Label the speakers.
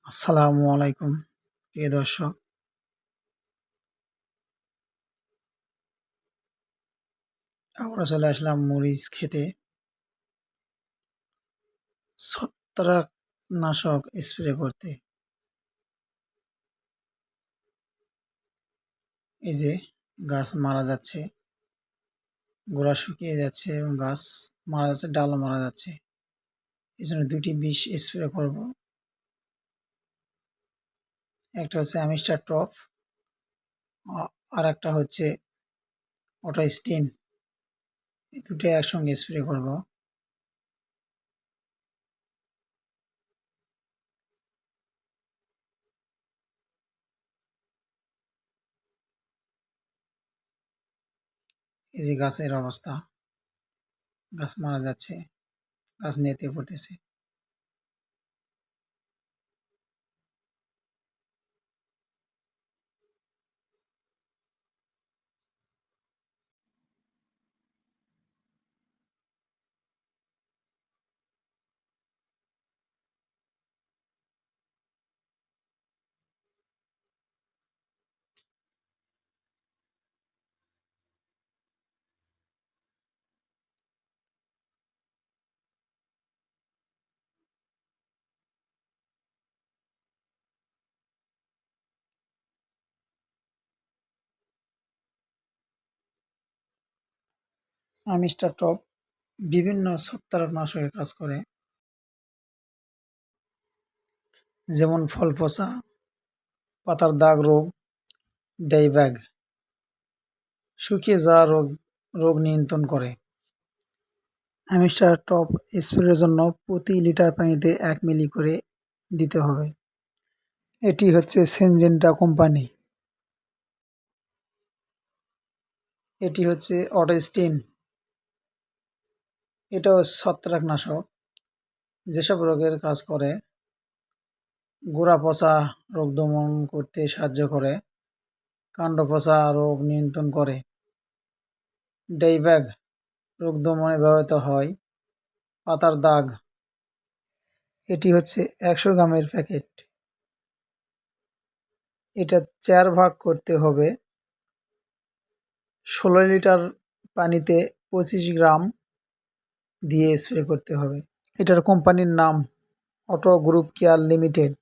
Speaker 1: আসসালামু আলাইকুম প্রিয় দর্শক। আমরা চলে আসলাম মরিচ খেতে। ছত্রাকনাশক স্প্রে করতে। এই যে গাছ মারা যাচ্ছে, গোড়া শুকিয়ে যাচ্ছে এবং গাছ মারা যাচ্ছে, ডালও মারা যাচ্ছে। এজন্য ২ টি বিষ স্প্রে করব। একটা হচ্ছে অ্যামিস্টার টপ, আরেকটা হচ্ছে অটোস্টিন। এই ২ টো একসঙ্গে স্প্রে করব। এই যে গাছের অবস্থা, গাছ মারা যাচ্ছে, গাছ নেতে পড়তেছে। অ্যামিস্টার টপ বিভিন্ন ছত্রাকনাশকের কাজ করে, যেমন ফল পচা, পাতার দাগ রোগ, ডাইব্যাক, শুকিয়ে যাওয়া রোগ নিয়ন্ত্রণ করে। অ্যামিস্টার টপ স্প্রের জন্য প্রতি লিটার পানিতে ১ মিলি করে দিতে হবে। এটি হচ্ছে সিনজেন্টা কোম্পানি। এটি হচ্ছে অটোস্টিন। এটাও ছত্রাকনাশক, যেসব রোগের কাজ করে। গোড়া পচা রোগ দমন করতে সাহায্য করে, কাণ্ড পচা রোগ নিয়ন্ত্রণ করে, ডাইব্যাক রোগ দমনে ব্যবহৃত হয়, পাতার দাগ। এটি হচ্ছে ১০০ গ্রামের প্যাকেট। এটা ৪ ভাগ করতে হবে। ১৬ লিটার পানিতে ২৫ গ্রাম দিয়ে স্প্রে করতে হবে। এটার কোম্পানির নাম অটো গ্রুপ কেয়ার লিমিটেড।